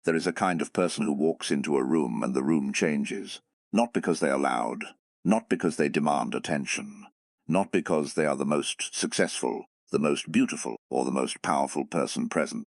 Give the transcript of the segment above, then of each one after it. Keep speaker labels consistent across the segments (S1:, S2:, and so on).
S1: There is a kind of person who walks into a room and the room changes, not because they are loud, not because they demand attention, not because they are the most successful, the most beautiful, or the most powerful person present.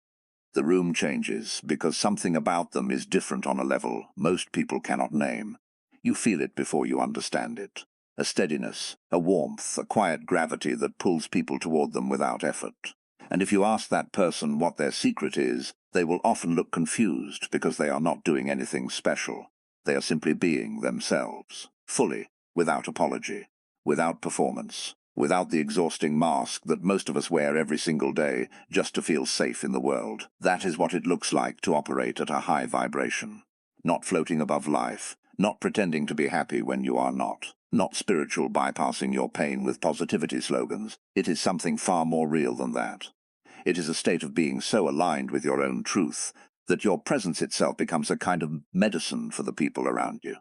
S1: The room changes because something about them is different on a level most people cannot name. You feel it before you understand it. A steadiness, a warmth, a quiet gravity that pulls people toward them without effort. And if you ask that person what their secret is, they will often look confused because they are not doing anything special. They are simply being themselves, fully, without apology, without performance, without the exhausting mask that most of us wear every single day just to feel safe in the world. That is what it looks like to operate at a high vibration. Not floating above life, not pretending to be happy when you are not spiritual bypassing your pain with positivity slogans. It is something far more real than that. It is a state of being so aligned with your own truth that your presence itself becomes a kind of medicine for the people around you.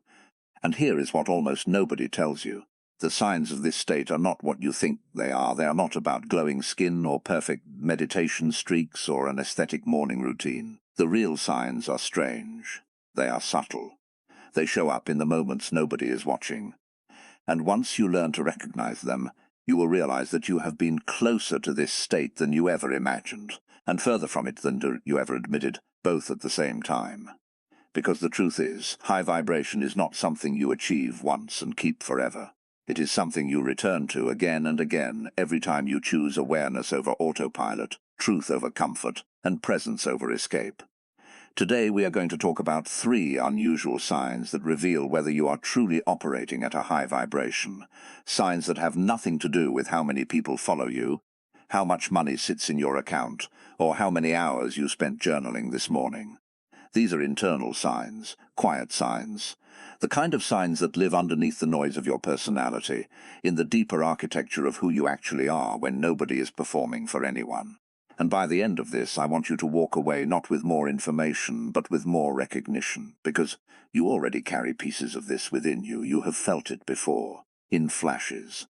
S1: And here is what almost nobody tells you. The signs of this state are not what you think they are. They are not about glowing skin or perfect meditation streaks or an aesthetic morning routine. The real signs are strange. They are subtle. They show up in the moments nobody is watching. And once you learn to recognize them, you will realize that you have been closer to this state than you ever imagined, and further from it than you ever admitted, both at the same time. Because the truth is, high vibration is not something you achieve once and keep forever. It is something you return to again and again every time you choose awareness over autopilot, truth over comfort, and presence over escape. Today we are going to talk about 3 unusual signs that reveal whether you are truly operating at a high vibration. Signs that have nothing to do with how many people follow you, how much money sits in your account, or how many hours you spent journaling this morning. These are internal signs, quiet signs, the kind of signs that live underneath the noise of your personality, in the deeper architecture of who you actually are when nobody is performing for anyone. And by the end of this, I want you to walk away not with more information, but with more recognition, because you already carry pieces of this within you. You have felt it before, in flashes,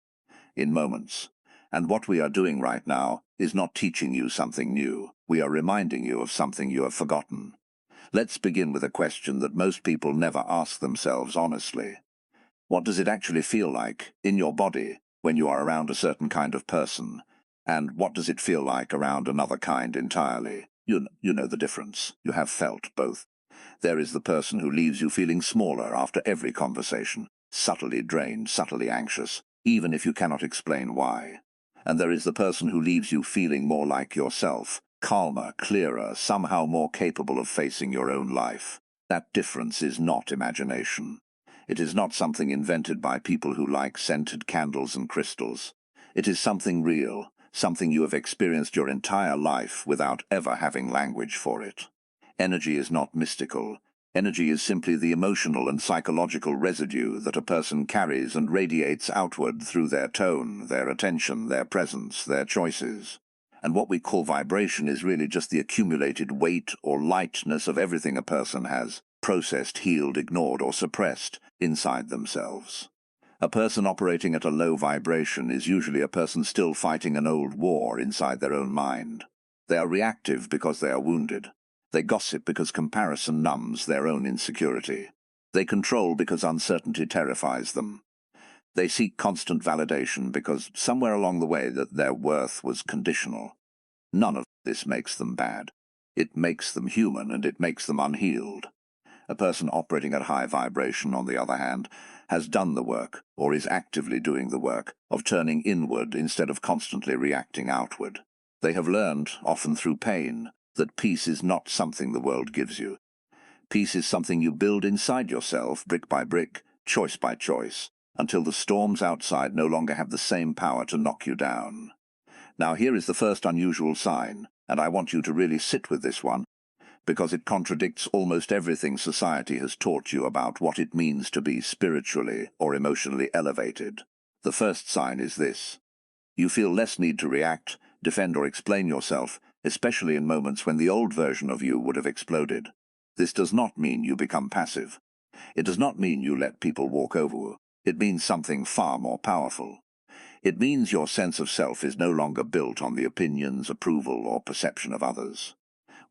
S1: in moments. And what we are doing right now is not teaching you something new. We are reminding you of something you have forgotten. Let's begin with a question that most people never ask themselves honestly. What does it actually feel like, in your body, when you are around a certain kind of person? And what does it feel like around another kind entirely? You know the difference. You have felt both. There is the person who leaves you feeling smaller after every conversation, subtly drained, subtly anxious, even if you cannot explain why. And there is the person who leaves you feeling more like yourself, calmer, clearer, somehow more capable of facing your own life. That difference is not imagination. It is not something invented by people who like scented candles and crystals. It is something real. Something you have experienced your entire life without ever having language for it. Energy is not mystical. Energy is simply the emotional and psychological residue that a person carries and radiates outward through their tone, their attention, their presence, their choices. And what we call vibration is really just the accumulated weight or lightness of everything a person has processed, healed, ignored, or suppressed inside themselves. A person operating at a low vibration is usually a person still fighting an old war inside their own mind. They are reactive because they are wounded. They gossip because comparison numbs their own insecurity. They control because uncertainty terrifies them. They seek constant validation because somewhere along the way that their worth was conditional. None of this makes them bad. It makes them human and it makes them unhealed. A person operating at high vibration, on the other hand, has done the work, or is actively doing the work, of turning inward instead of constantly reacting outward. They have learned, often through pain, that peace is not something the world gives you. Peace is something you build inside yourself, brick by brick, choice by choice, until the storms outside no longer have the same power to knock you down. Now here is the first unusual sign, and I want you to really sit with this one, because it contradicts almost everything society has taught you about what it means to be spiritually or emotionally elevated. The first sign is this. You feel less need to react, defend or explain yourself, especially in moments when the old version of you would have exploded. This does not mean you become passive. It does not mean you let people walk over you. It means something far more powerful. It means your sense of self is no longer built on the opinions, approval, or perception of others.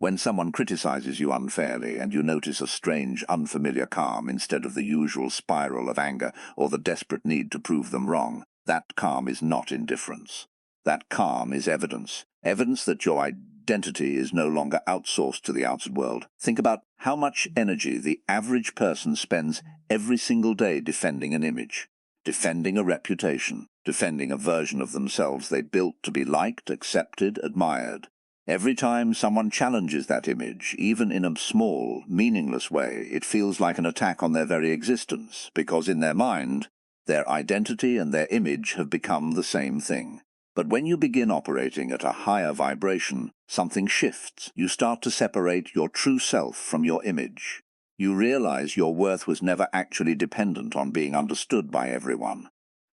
S1: When someone criticizes you unfairly and you notice a strange, unfamiliar calm instead of the usual spiral of anger or the desperate need to prove them wrong, that calm is not indifference. That calm is evidence. Evidence that your identity is no longer outsourced to the outside world. Think about how much energy the average person spends every single day defending an image, defending a reputation, defending a version of themselves they built to be liked, accepted, admired. Every time someone challenges that image, even in a small, meaningless way, it feels like an attack on their very existence, because in their mind, their identity and their image have become the same thing. But when you begin operating at a higher vibration, something shifts. You start to separate your true self from your image. You realize your worth was never actually dependent on being understood by everyone.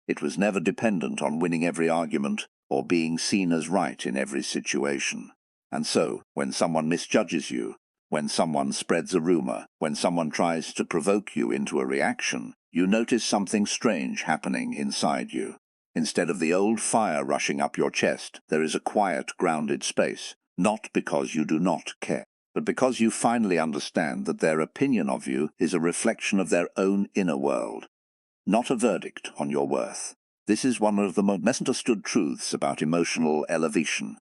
S1: It was never dependent on winning every argument or being seen as right in every situation. And so, when someone misjudges you, when someone spreads a rumor, when someone tries to provoke you into a reaction, you notice something strange happening inside you. Instead of the old fire rushing up your chest, there is a quiet, grounded space, not because you do not care, but because you finally understand that their opinion of you is a reflection of their own inner world, not a verdict on your worth. This is one of the most misunderstood truths about emotional elevation.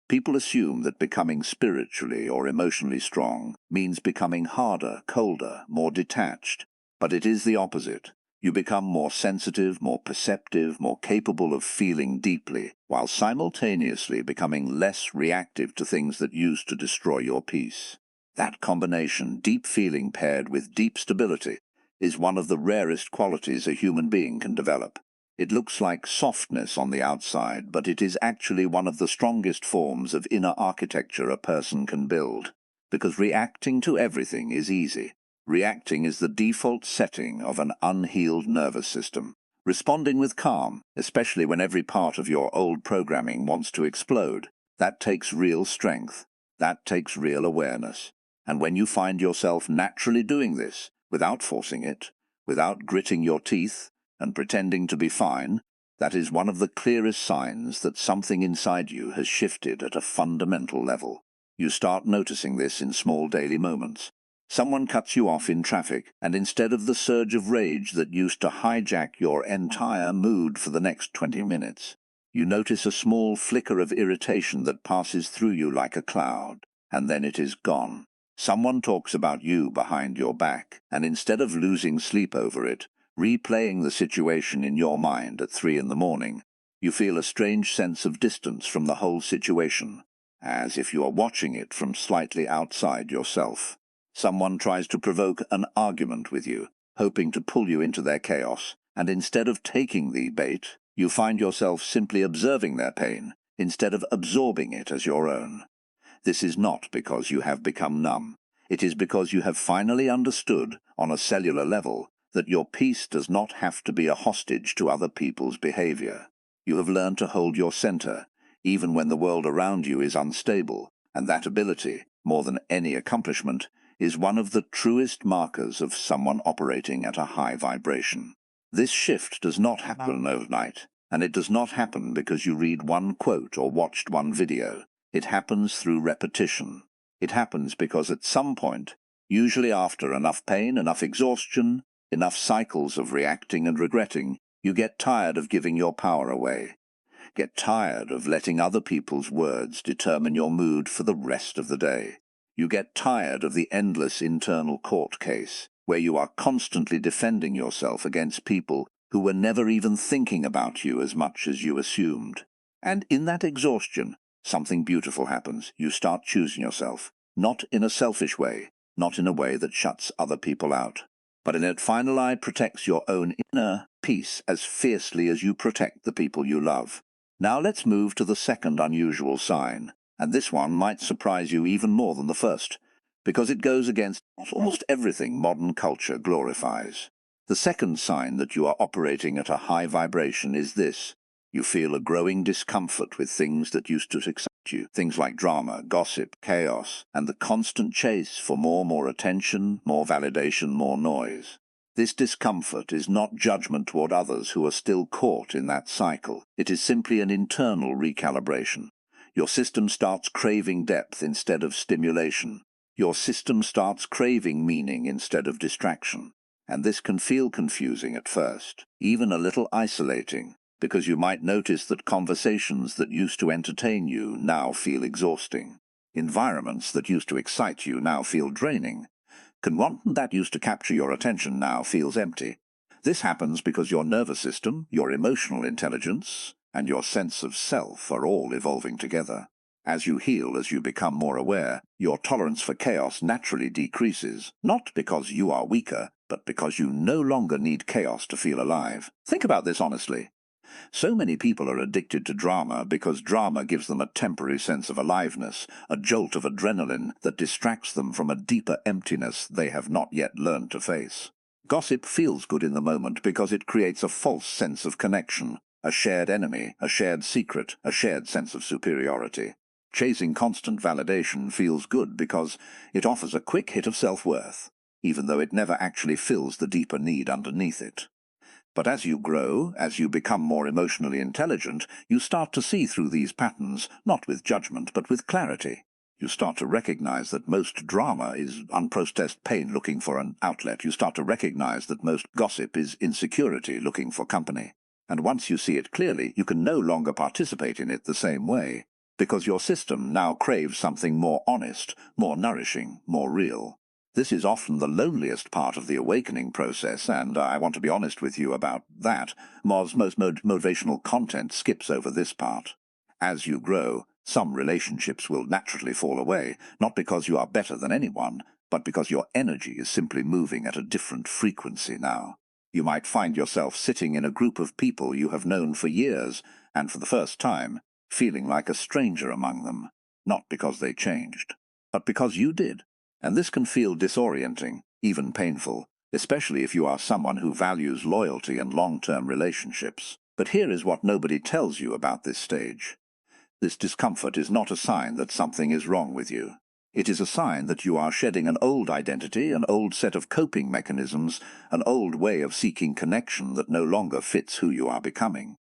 S1: People assume that becoming spiritually or emotionally strong means becoming harder, colder, more detached. But it is the opposite. You become more sensitive, more perceptive, more capable of feeling deeply, while simultaneously becoming less reactive to things that used to destroy your peace. That combination, deep feeling paired with deep stability, is one of the rarest qualities a human being can develop. It looks like softness on the outside, but it is actually one of the strongest forms of inner architecture a person can build. Because reacting to everything is easy. Reacting is the default setting of an unhealed nervous system. Responding with calm, especially when every part of your old programming wants to explode, that takes real strength. That takes real awareness. And when you find yourself naturally doing this, without forcing it, without gritting your teeth, and pretending to be fine, that is one of the clearest signs that something inside you has shifted at a fundamental level. You start noticing this in small daily moments. Someone cuts you off in traffic, and instead of the surge of rage that used to hijack your entire mood for the next 20 minutes, you notice a small flicker of irritation that passes through you like a cloud, and then it is gone. Someone talks about you behind your back, and instead of losing sleep over it, replaying the situation in your mind at 3 in the morning, you feel a strange sense of distance from the whole situation, as if you are watching it from slightly outside yourself. Someone tries to provoke an argument with you, hoping to pull you into their chaos, and instead of taking the bait, you find yourself simply observing their pain, instead of absorbing it as your own. This is not because you have become numb. It is because you have finally understood, on a cellular level, that your peace does not have to be a hostage to other people's behavior. You have learned to hold your center, even when the world around you is unstable, and that ability, more than any accomplishment, is one of the truest markers of someone operating at a high vibration. This shift does not happen overnight, and it does not happen because you read one quote or watched one video. It happens through repetition. It happens because at some point, usually after enough pain, enough exhaustion, enough cycles of reacting and regretting, you get tired of giving your power away. Get tired of letting other people's words determine your mood for the rest of the day. You get tired of the endless internal court case, where you are constantly defending yourself against people who were never even thinking about you as much as you assumed. And in that exhaustion, something beautiful happens. You start choosing yourself, not in a selfish way, not in a way that shuts other people out, but in that final eye protects your own inner peace as fiercely as you protect the people you love. Now let's move to the second unusual sign, and this one might surprise you even more than the first, because it goes against almost everything modern culture glorifies. The second sign that you are operating at a high vibration is this. You feel a growing discomfort with things that used to excite you, things like drama, gossip, chaos, and the constant chase for more attention, more validation, more noise. This discomfort is not judgment toward others who are still caught in that cycle. It is simply an internal recalibration. Your system starts craving depth instead of stimulation. Your system starts craving meaning instead of distraction. And this can feel confusing at first, even a little isolating, because you might notice that conversations that used to entertain you now feel exhausting. Environments that used to excite you now feel draining. Content that used to capture your attention now feels empty. This happens because your nervous system, your emotional intelligence, and your sense of self are all evolving together. As you heal, as you become more aware, your tolerance for chaos naturally decreases, not because you are weaker, but because you no longer need chaos to feel alive. Think about this honestly. So many people are addicted to drama because drama gives them a temporary sense of aliveness, a jolt of adrenaline that distracts them from a deeper emptiness they have not yet learned to face. Gossip feels good in the moment because it creates a false sense of connection, a shared enemy, a shared secret, a shared sense of superiority. Chasing constant validation feels good because it offers a quick hit of self-worth, even though it never actually fills the deeper need underneath it. But as you grow, as you become more emotionally intelligent, you start to see through these patterns, not with judgment, but with clarity. You start to recognize that most drama is unprocessed pain looking for an outlet. You start to recognize that most gossip is insecurity looking for company. And once you see it clearly, you can no longer participate in it the same way, because your system now craves something more honest, more nourishing, more real. This is often the loneliest part of the awakening process, and I want to be honest with you about that. Most motivational content skips over this part. As you grow, some relationships will naturally fall away, not because you are better than anyone, but because your energy is simply moving at a different frequency now. You might find yourself sitting in a group of people you have known for years, and for the first time, feeling like a stranger among them, not because they changed, but because you did. And this can feel disorienting, even painful, especially if you are someone who values loyalty and long-term relationships. But here is what nobody tells you about this stage. This discomfort is not a sign that something is wrong with you. It is a sign that you are shedding an old identity, an old set of coping mechanisms, an old way of seeking connection that no longer fits who you are becoming.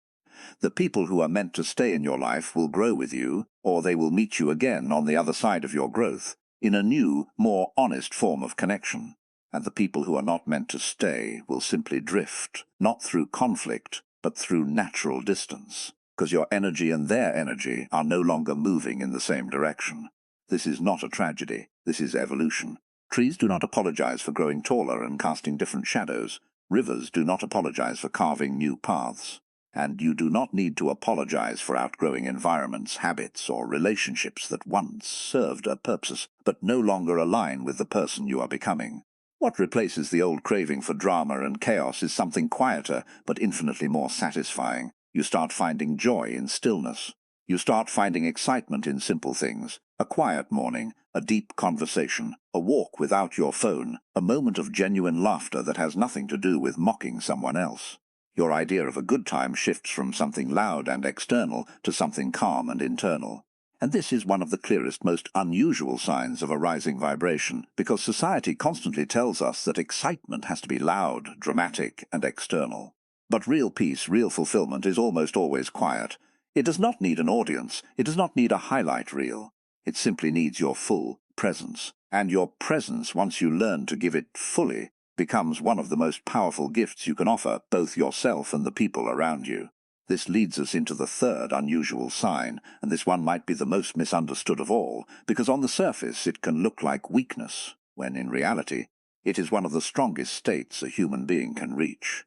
S1: The people who are meant to stay in your life will grow with you, or they will meet you again on the other side of your growth, in a new, more honest form of connection. And the people who are not meant to stay will simply drift, not through conflict, but through natural distance, because your energy and their energy are no longer moving in the same direction. This is not a tragedy. This is evolution. Trees do not apologize for growing taller and casting different shadows. Rivers do not apologize for carving new paths. And you do not need to apologize for outgrowing environments, habits, or relationships that once served a purpose, but no longer align with the person you are becoming. What replaces the old craving for drama and chaos is something quieter, but infinitely more satisfying. You start finding joy in stillness. You start finding excitement in simple things. A quiet morning, a deep conversation, a walk without your phone, a moment of genuine laughter that has nothing to do with mocking someone else. Your idea of a good time shifts from something loud and external to something calm and internal. And this is one of the clearest, most unusual signs of a rising vibration, because society constantly tells us that excitement has to be loud, dramatic, and external. But real peace, real fulfillment is almost always quiet. It does not need an audience. It does not need a highlight reel. It simply needs your full presence. And your presence, once you learn to give it fully, becomes one of the most powerful gifts you can offer both yourself and the people around you. This leads us into the third unusual sign, and this one might be the most misunderstood of all, because on the surface it can look like weakness, when in reality it is one of the strongest states a human being can reach.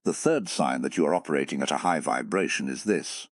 S1: The third sign that you are operating at a high vibration is this.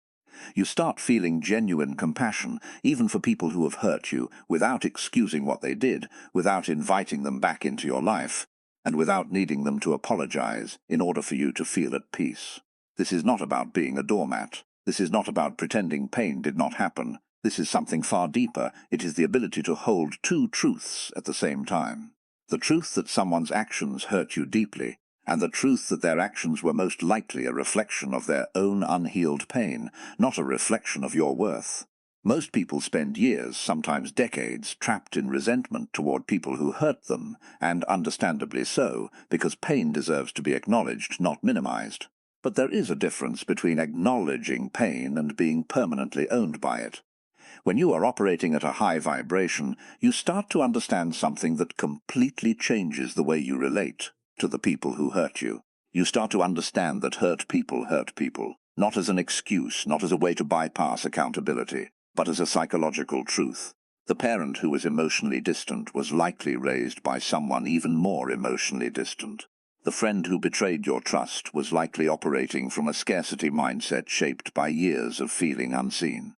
S1: You start feeling genuine compassion, even for people who have hurt you, without excusing what they did, without inviting them back into your life, and without needing them to apologize in order for you to feel at peace. This is not about being a doormat. This is not about pretending pain did not happen. This is something far deeper. It is the ability to hold two truths at the same time. The truth that someone's actions hurt you deeply, and the truth that their actions were most likely a reflection of their own unhealed pain, not a reflection of your worth. Most people spend years, sometimes decades, trapped in resentment toward people who hurt them, and understandably so, because pain deserves to be acknowledged, not minimized. But there is a difference between acknowledging pain and being permanently owned by it. When you are operating at a high vibration, you start to understand something that completely changes the way you relate to the people who hurt you. You start to understand that hurt people, not as an excuse, not as a way to bypass accountability, but as a psychological truth. The parent who was emotionally distant was likely raised by someone even more emotionally distant. The friend who betrayed your trust was likely operating from a scarcity mindset shaped by years of feeling unseen.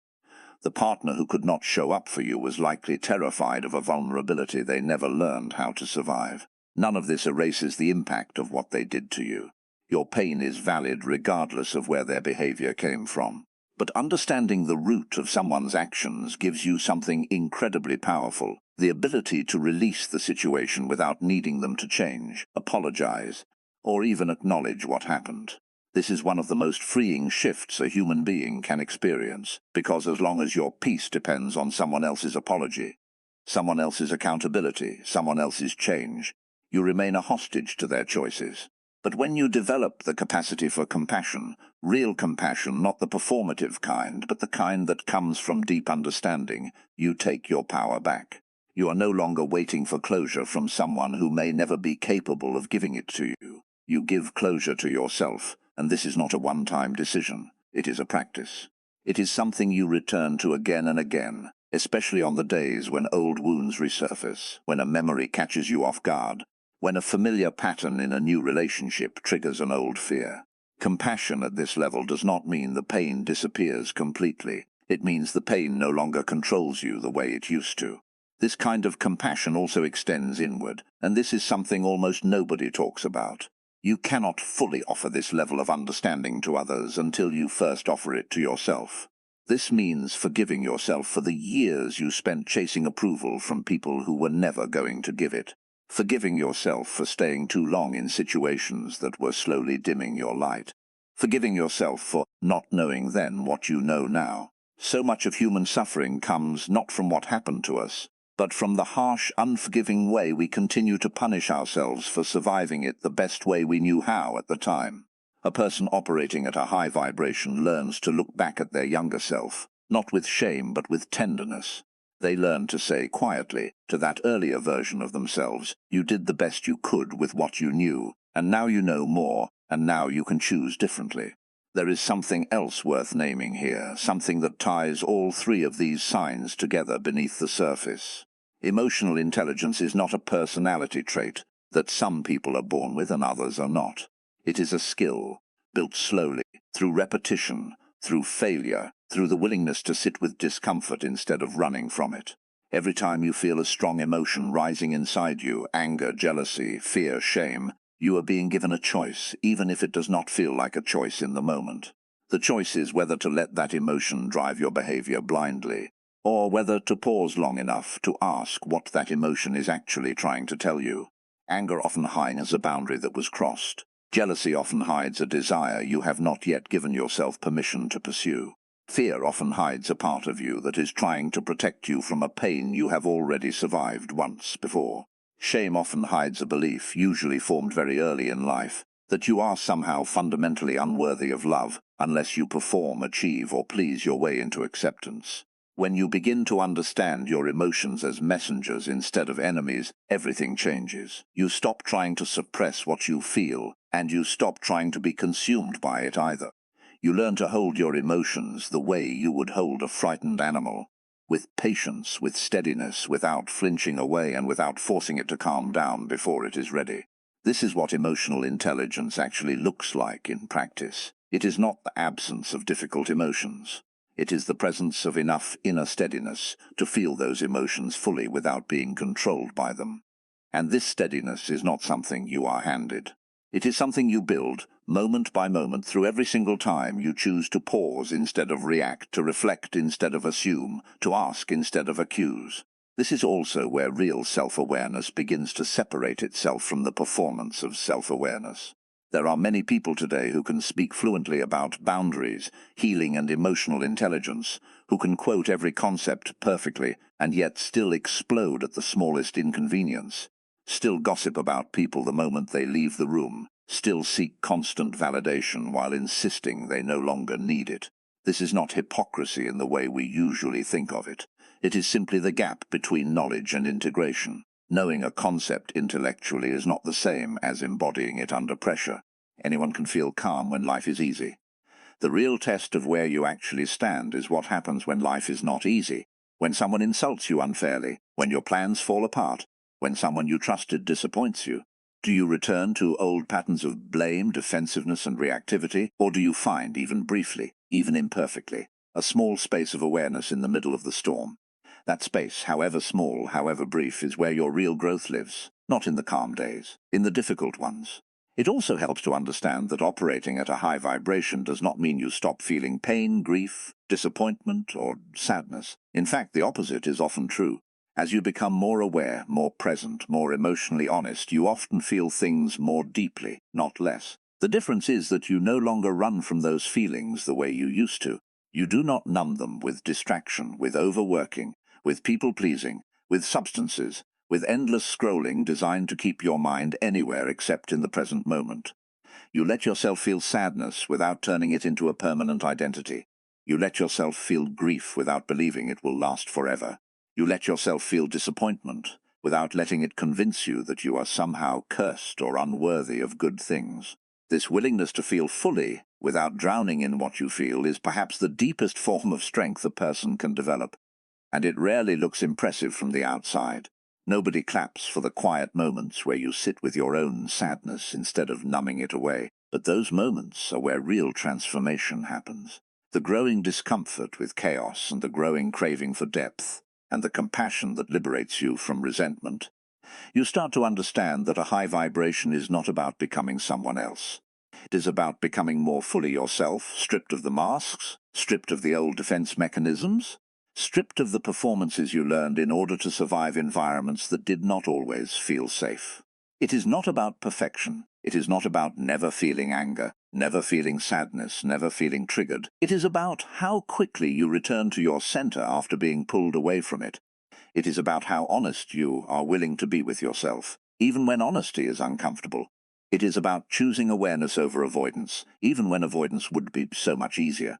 S1: The partner who could not show up for you was likely terrified of a vulnerability they never learned how to survive. None of this erases the impact of what they did to you. Your pain is valid regardless of where their behavior came from. But understanding the root of someone's actions gives you something incredibly powerful, the ability to release the situation without needing them to change, apologize, or even acknowledge what happened. This is one of the most freeing shifts a human being can experience, because as long as your peace depends on someone else's apology, someone else's accountability, someone else's change, you remain a hostage to their choices. But when you develop the capacity for compassion, real compassion, not the performative kind, but the kind that comes from deep understanding, you take your power back. You are no longer waiting for closure from someone who may never be capable of giving it to you. You give closure to yourself, and this is not a one-time decision. It is a practice. It is something you return to again and again, especially on the days when old wounds resurface, when a memory catches you off guard, when a familiar pattern in a new relationship triggers an old fear. Compassion at this level does not mean the pain disappears completely. It means the pain no longer controls you the way it used to. This kind of compassion also extends inward, and this is something almost nobody talks about. You cannot fully offer this level of understanding to others until you first offer it to yourself. This means forgiving yourself for the years you spent chasing approval from people who were never going to give it. Forgiving yourself for staying too long in situations that were slowly dimming your light. Forgiving yourself for not knowing then what you know now. So much of human suffering comes not from what happened to us, but from the harsh, unforgiving way we continue to punish ourselves for surviving it the best way we knew how at the time. A person operating at a high vibration learns to look back at their younger self, not with shame but with tenderness. They learn to say quietly to that earlier version of themselves, you did the best you could with what you knew, and now you know more, and now you can choose differently. There is something else worth naming here, something that ties all three of these signs together beneath the surface. Emotional intelligence is not a personality trait that some people are born with and others are not. It is a skill, built slowly, through repetition, through failure, through the willingness to sit with discomfort instead of running from it. Every time you feel a strong emotion rising inside you, anger, jealousy, fear, shame, you are being given a choice, even if it does not feel like a choice in the moment. The choice is whether to let that emotion drive your behavior blindly, or whether to pause long enough to ask what that emotion is actually trying to tell you. Anger often hides a boundary that was crossed. Jealousy often hides a desire you have not yet given yourself permission to pursue. Fear often hides a part of you that is trying to protect you from a pain you have already survived once before. Shame often hides a belief, usually formed very early in life, that you are somehow fundamentally unworthy of love unless you perform, achieve, or please your way into acceptance. When you begin to understand your emotions as messengers instead of enemies, everything changes. You stop trying to suppress what you feel, and you stop trying to be consumed by it either. You learn to hold your emotions the way you would hold a frightened animal, with patience, with steadiness, without flinching away and without forcing it to calm down before it is ready. This is what emotional intelligence actually looks like in practice. It is not the absence of difficult emotions. It is the presence of enough inner steadiness to feel those emotions fully without being controlled by them. And this steadiness is not something you are handed. It is something you build, moment by moment, through every single time you choose to pause instead of react, to reflect instead of assume, to ask instead of accuse. This is also where real self-awareness begins to separate itself from the performance of self-awareness. There are many people today who can speak fluently about boundaries, healing, and emotional intelligence, who can quote every concept perfectly and yet still explode at the smallest inconvenience, still gossip about people the moment they leave the room, still seek constant validation while insisting they no longer need it. This is not hypocrisy in the way we usually think of it. It is simply the gap between knowledge and integration. Knowing a concept intellectually is not the same as embodying it under pressure. Anyone can feel calm when life is easy. The real test of where you actually stand is what happens when life is not easy, when someone insults you unfairly, when your plans fall apart, when someone you trusted disappoints you. Do you return to old patterns of blame, defensiveness, and reactivity, or do you find, even briefly, even imperfectly, a small space of awareness in the middle of the storm? That space, however small, however brief, is where your real growth lives, not in the calm days, in the difficult ones. It also helps to understand that operating at a high vibration does not mean you stop feeling pain, grief, disappointment, or sadness. In fact, the opposite is often true. As you become more aware, more present, more emotionally honest, you often feel things more deeply, not less. The difference is that you no longer run from those feelings the way you used to. You do not numb them with distraction, with overworking, with people-pleasing, with substances, with endless scrolling designed to keep your mind anywhere except in the present moment. You let yourself feel sadness without turning it into a permanent identity. You let yourself feel grief without believing it will last forever. You let yourself feel disappointment without letting it convince you that you are somehow cursed or unworthy of good things. This willingness to feel fully, without drowning in what you feel, is perhaps the deepest form of strength a person can develop, and it rarely looks impressive from the outside. Nobody claps for the quiet moments where you sit with your own sadness instead of numbing it away, but those moments are where real transformation happens. The growing discomfort with chaos and the growing craving for depth, and the compassion that liberates you from resentment. You start to understand that a high vibration is not about becoming someone else. It is about becoming more fully yourself, stripped of the masks, stripped of the old defense mechanisms, stripped of the performances you learned in order to survive environments that did not always feel safe. It is not about perfection. It is not about never feeling anger, never feeling sadness, never feeling triggered. It is about how quickly you return to your center after being pulled away from it. It is about how honest you are willing to be with yourself, even when honesty is uncomfortable. It is about choosing awareness over avoidance, even when avoidance would be so much easier.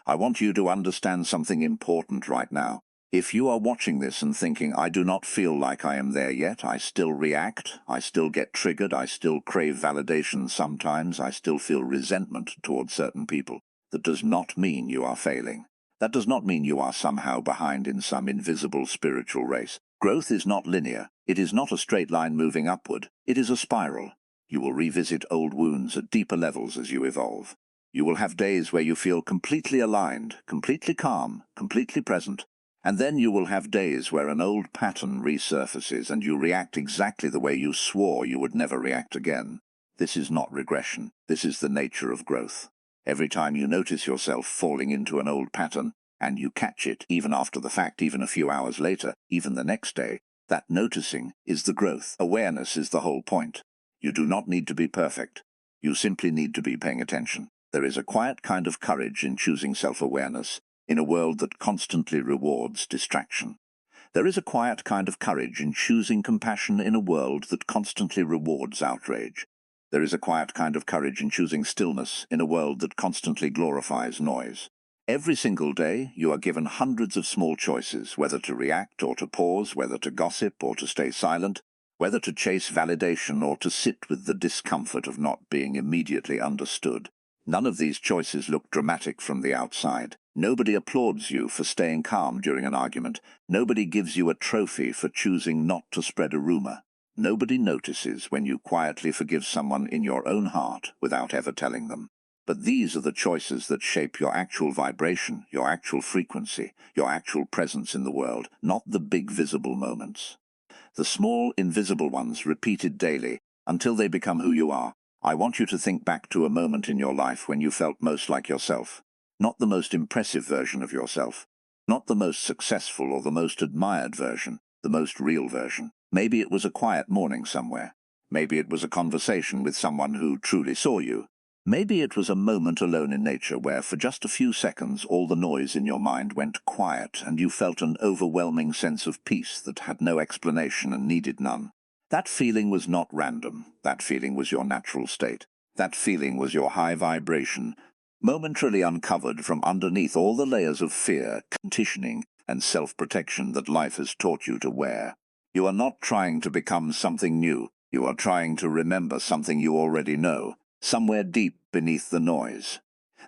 S1: I want you to understand something important right now. If you are watching this and thinking, I do not feel like I am there yet, I still react, I still get triggered, I still crave validation sometimes, I still feel resentment towards certain people, that does not mean you are failing. That does not mean you are somehow behind in some invisible spiritual race. Growth is not linear. It is not a straight line moving upward. It is a spiral. You will revisit old wounds at deeper levels as you evolve. You will have days where you feel completely aligned, completely calm, completely present. And then you will have days where an old pattern resurfaces and you react exactly the way you swore you would never react again. This is not regression. This is the nature of growth. Every time you notice yourself falling into an old pattern, and you catch it even after the fact, even a few hours later, even the next day, that noticing is the growth. Awareness is the whole point. You do not need to be perfect. You simply need to be paying attention. There is a quiet kind of courage in choosing self-awareness in a world that constantly rewards distraction. There is a quiet kind of courage in choosing compassion in a world that constantly rewards outrage. There is a quiet kind of courage in choosing stillness in a world that constantly glorifies noise. Every single day, you are given hundreds of small choices, whether to react or to pause, whether to gossip or to stay silent, whether to chase validation or to sit with the discomfort of not being immediately understood. None of these choices look dramatic from the outside. Nobody applauds you for staying calm during an argument. Nobody gives you a trophy for choosing not to spread a rumor. Nobody notices when you quietly forgive someone in your own heart without ever telling them. But these are the choices that shape your actual vibration, your actual frequency, your actual presence in the world, not the big visible moments. The small, invisible ones repeated daily until they become who you are. I want you to think back to a moment in your life when you felt most like yourself. Not the most impressive version of yourself. Not the most successful or the most admired version, the most real version. Maybe it was a quiet morning somewhere. Maybe it was a conversation with someone who truly saw you. Maybe it was a moment alone in nature where for just a few seconds all the noise in your mind went quiet and you felt an overwhelming sense of peace that had no explanation and needed none. That feeling was not random. That feeling was your natural state. That feeling was your high vibration. momentarily uncovered from underneath all the layers of fear, conditioning, and self-protection that life has taught you to wear. You are not trying to become something new. You are trying to remember something you already know, somewhere deep beneath the noise.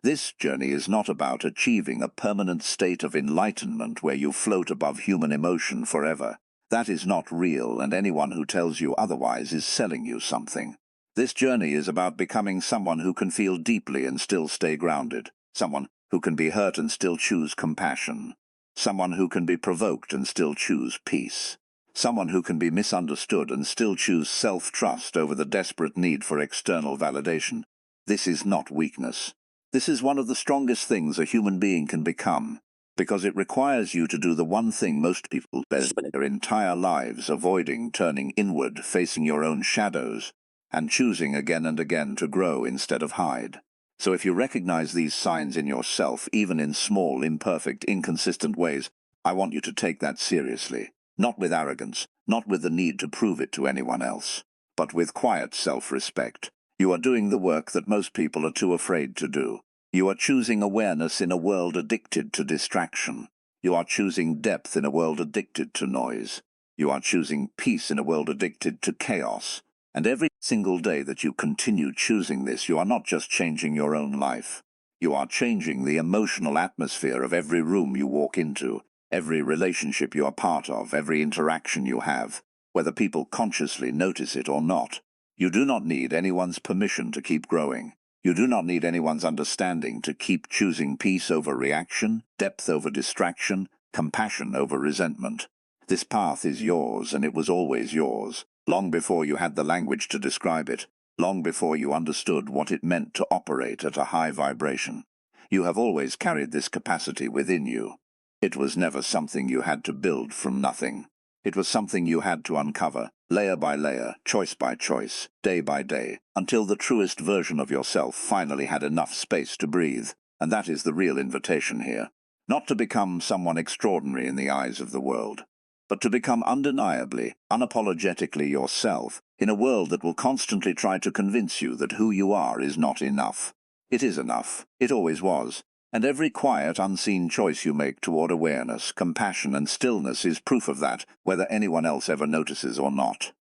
S1: This journey is not about achieving a permanent state of enlightenment where you float above human emotion forever. That is not real, and anyone who tells you otherwise is selling you something. This journey is about becoming someone who can feel deeply and still stay grounded, someone who can be hurt and still choose compassion, someone who can be provoked and still choose peace, someone who can be misunderstood and still choose self-trust over the desperate need for external validation. This is not weakness. This is one of the strongest things a human being can become, because it requires you to do the one thing most people spend their entire lives avoiding: turning inward, facing your own shadows, and choosing again and again to grow instead of hide. So if you recognize these signs in yourself, even in small, imperfect, inconsistent ways, I want you to take that seriously. Not with arrogance, not with the need to prove it to anyone else, but with quiet self-respect. You are doing the work that most people are too afraid to do. You are choosing awareness in a world addicted to distraction. You are choosing depth in a world addicted to noise. You are choosing peace in a world addicted to chaos. And every single day that you continue choosing this, you are not just changing your own life. You are changing the emotional atmosphere of every room you walk into, every relationship you are part of, every interaction you have, whether people consciously notice it or not. You do not need anyone's permission to keep growing. You do not need anyone's understanding to keep choosing peace over reaction, depth over distraction, compassion over resentment. This path is yours, and it was always yours, long before you had the language to describe it, long before you understood what it meant to operate at a high vibration. You have always carried this capacity within you. It was never something you had to build from nothing. It was something you had to uncover, layer by layer, choice by choice, day by day, until the truest version of yourself finally had enough space to breathe. And that is the real invitation here. Not to become someone extraordinary in the eyes of the world, but to become undeniably, unapologetically yourself in a world that will constantly try to convince you that who you are is not enough. It is enough. It always was. And every quiet, unseen choice you make toward awareness, compassion, and stillness is proof of that, whether anyone else ever notices or not.